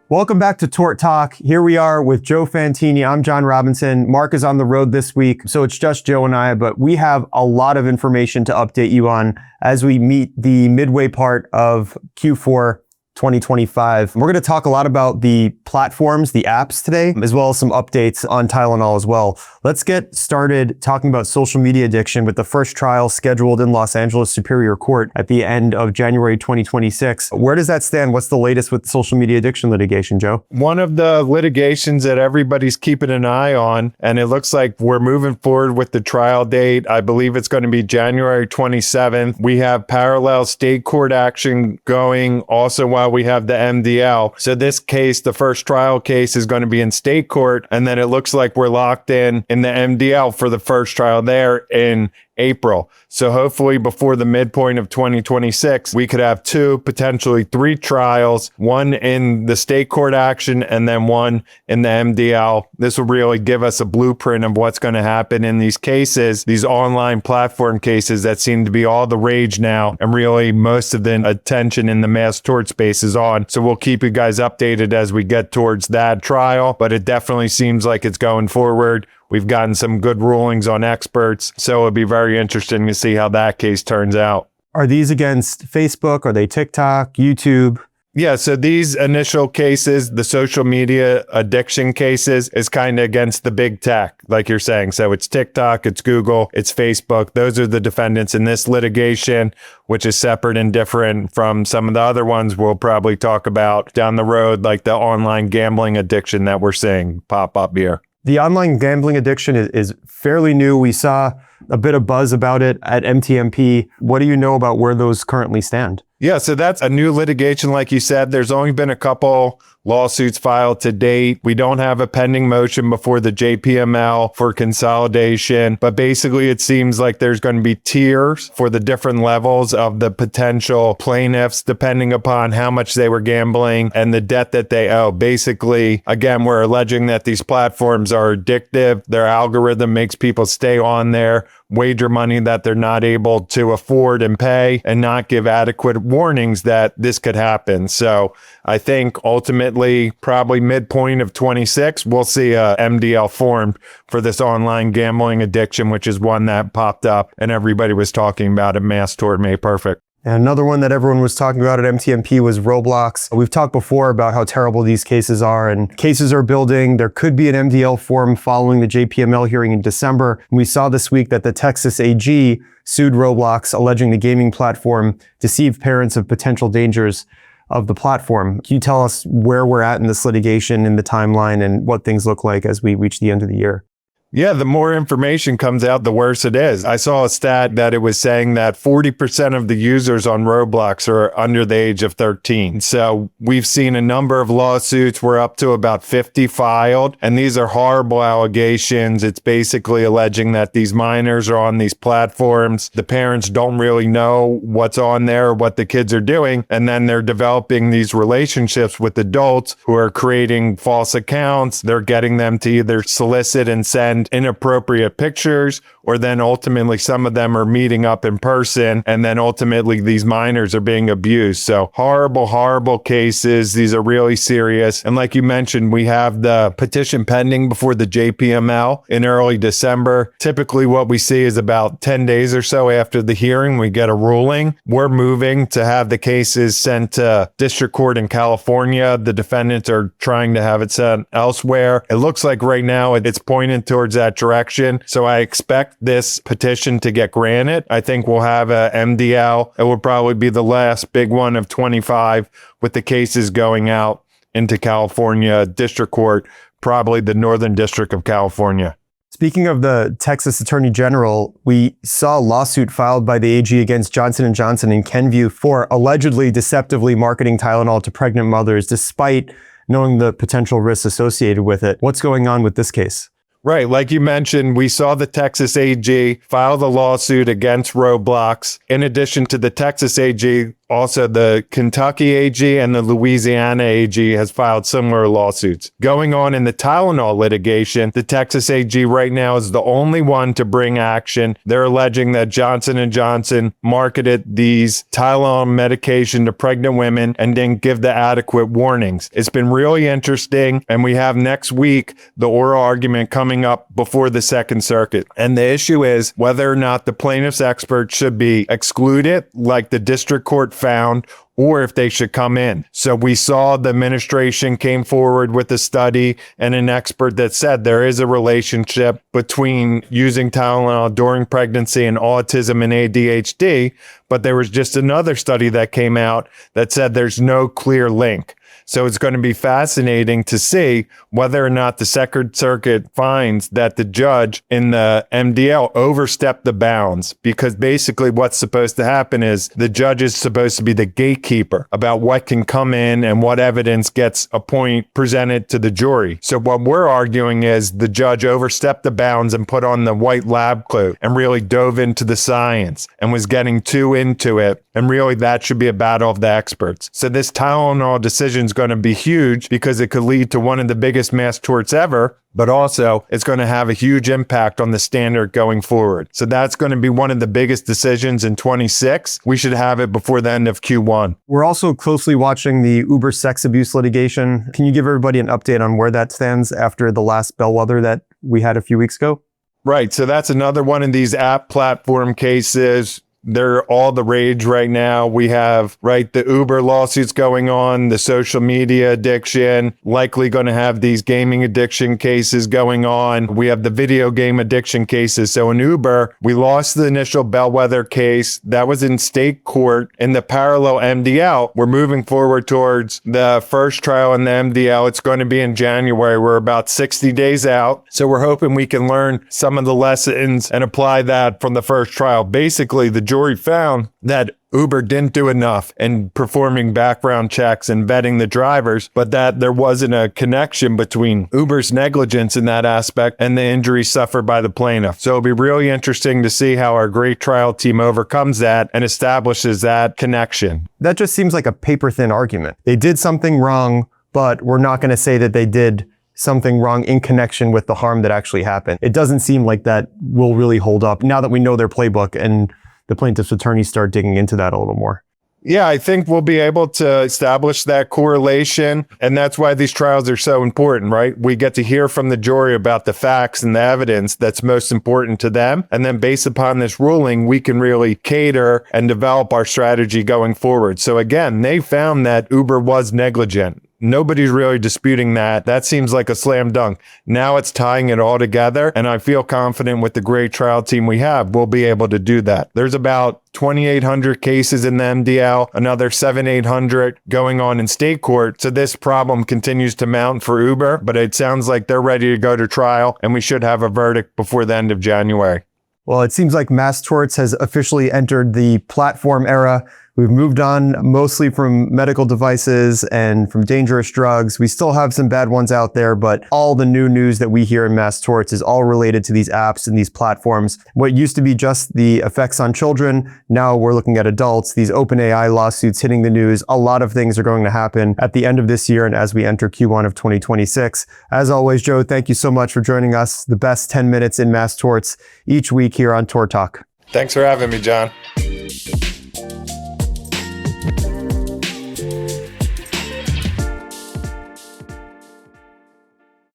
Welcome back to Tort Talk. Here we are with Joe Fantini. I'm John Robinson. Mark is on the road this week, so it's just Joe and I, but we have a lot of information to update you on as we meet the midway part of Q4 2025. We're going to talk a lot about the platforms, the apps today, as well as some updates on Tylenol as well. Let's get started talking about social media addiction with the first trial scheduled in Los Angeles Superior Court at the end of January 2026. Where does that stand? What's the latest with social media addiction litigation, Joe? One of the litigations that everybody's keeping an eye on, and it looks like we're moving forward with the trial date. I believe it's going to be January 27th. We have parallel state court action going also while we have the MDL. So this case, the first trial case, is going to be in state court, and then it looks like we're locked in the MDL for the first trial there in April. So hopefully before the midpoint of 2026, we could have 2, potentially 3 trials, one in the state court action and then one in the MDL. This will really give us a blueprint of what's going to happen in these cases, these online platform cases that seem to be all the rage now, and really most of the attention in the mass tort space is on. So we'll keep you guys updated as we get towards that trial, but it definitely seems like it's going forward. We've gotten some good rulings on experts, so it'll be very interesting to see how that case turns out. Are these against Facebook? Are they TikTok, YouTube? Yeah, so these initial cases, the social media addiction cases, is kind of against the big tech, like you're saying. So it's TikTok, it's Google, it's Facebook. Those are the defendants in this litigation, which is separate and different from some of the other ones we'll probably talk about down the road, like the online gambling addiction that we're seeing pop up here. The online gambling addiction is fairly new. We saw a bit of buzz about it at MTMP. What do you know about where those currently stand? Yeah, so that's a new litigation. Like you said, there's only been a couple lawsuits filed to date. We don't have a pending motion before the JPML for consolidation, but basically it seems like there's going to be tiers for the different levels of the potential plaintiffs, depending upon how much they were gambling and the debt that they owe. Basically, again, we're alleging that these platforms are addictive. Their algorithm makes people stay on there, wager money that they're not able to afford and pay, and not give adequate warnings that this could happen. So I think ultimately, probably midpoint of 26, we'll see a MDL formed for this online gambling addiction, which is one that popped up and everybody was talking about at Mass Tort May Perfect. And another one that everyone was talking about at MTMP was Roblox. We've talked before about how terrible these cases are, and cases are building. There could be an MDL form following the JPML hearing in December. And we saw this week that the Texas AG sued Roblox, alleging the gaming platform deceived parents of potential dangers of the platform. Can you tell us where we're at in this litigation, in the timeline, and what things look like as we reach the end of the year? Yeah, the more information comes out, the worse it is. I saw a stat that it was saying that 40% of the users on Roblox are under the age of 13. So we've seen a number of lawsuits. We're up to about 50 filed, and these are horrible allegations. It's basically alleging that these minors are on these platforms. The parents don't really know what's on there or what the kids are doing, and then they're developing these relationships with adults who are creating false accounts. They're getting them to either solicit and send inappropriate pictures, or then ultimately some of them are meeting up in person, and then ultimately these minors are being abused. So horrible, horrible cases. These are really serious. And like you mentioned, we have the petition pending before the JPML in early December. Typically what we see is about 10 days or so after the hearing, we get a ruling. We're moving to have the cases sent to district court in California. The defendants are trying to have it sent elsewhere. It looks like right now it's pointing towards that direction. So I expect this petition to get granted. I think we'll have a MDL. It will probably be the last big one of 25, with the cases going out into California District Court, probably the Northern District of California. Speaking of the Texas Attorney General, we saw a lawsuit filed by the AG against Johnson Johnson and Kenvue for allegedly deceptively marketing Tylenol to pregnant mothers, despite knowing the potential risks associated with it. What's going on with this case? Right. Like you mentioned, we saw the Texas AG file the lawsuit against Roblox. In addition to the Texas AG, also the Kentucky AG and the Louisiana AG has filed similar lawsuits. Going on in the Tylenol litigation, the Texas AG right now is the only one to bring action. They're alleging that Johnson Johnson marketed these Tylenol medication to pregnant women and didn't give the adequate warnings. It's been really interesting, and we have next week the oral argument coming up before the Second Circuit. And the issue is whether or not the plaintiff's expert should be excluded, like the district court found, or if they should come in. So we saw the administration came forward with a study and an expert that said there is a relationship between using Tylenol during pregnancy and autism and ADHD, but there was just another study that came out that said there's no clear link. So it's going to be fascinating to see whether or not the Second Circuit finds that the judge in the MDL overstepped the bounds, because basically what's supposed to happen is the judge is supposed to be the gatekeeper about what can come in and what evidence gets a point presented to the jury. So what we're arguing is the judge overstepped the bounds and put on the white lab coat and really dove into the science and was getting too into it. And really that should be a battle of the experts. So this Tylenol decision is going to be huge because it could lead to one of the biggest mass torts ever, but also it's going to have a huge impact on the standard going forward. So that's going to be one of the biggest decisions in 26. We should have it before the end of Q1. We're also closely watching the Uber sex abuse litigation. Can you give everybody an update on where that stands after the last Bellwether that we had a few weeks ago? Right. So that's another one of these app platform cases. They're all the rage right now. We have, right, the Uber lawsuits going on, the social media addiction, likely going to have these gaming addiction cases going on. We have the video game addiction cases. So in Uber, we lost the initial Bellwether case. That was in state court. In the parallel MDL, we're moving forward towards the first trial in the MDL. It's going to be in January. We're about 60 days out. So we're hoping we can learn some of the lessons and apply that from the first trial. Basically, the jury found that Uber didn't do enough in performing background checks and vetting the drivers, but that there wasn't a connection between Uber's negligence in that aspect and the injuries suffered by the plaintiff. So it'll be really interesting to see how our great trial team overcomes that and establishes that connection. That just seems like a paper-thin argument. They did something wrong, but we're not going to say that they did something wrong in connection with the harm that actually happened. It doesn't seem like that will really hold up now that we know their playbook and the plaintiff's attorneys start digging into that a little more. Yeah, I think we'll be able to establish that correlation. And that's why these trials are so important, right? We get to hear from the jury about the facts and the evidence that's most important to them. And then based upon this ruling, we can really cater and develop our strategy going forward. So again, they found that Uber was negligent. Nobody's really disputing that. That seems like a slam dunk. Now it's tying it all together, and I feel confident with the great trial team we have, we'll be able to do that. There's about 2,800 cases in the MDL, another 700-800 going on in state court. So this problem continues to mount for Uber, but it sounds like they're ready to go to trial, and we should have a verdict before the end of January. Well, it seems like mass torts has officially entered the platform era. We've moved on mostly from medical devices and from dangerous drugs. We still have some bad ones out there, but all the new news that we hear in mass torts is all related to these apps and these platforms. What used to be just the effects on children, now we're looking at adults. These OpenAI lawsuits hitting the news. A lot of things are going to happen at the end of this year and as we enter Q1 of 2026. As always, Joe, thank you so much for joining us. The best 10 minutes in mass torts each week here on Tort Talk. Thanks for having me, John.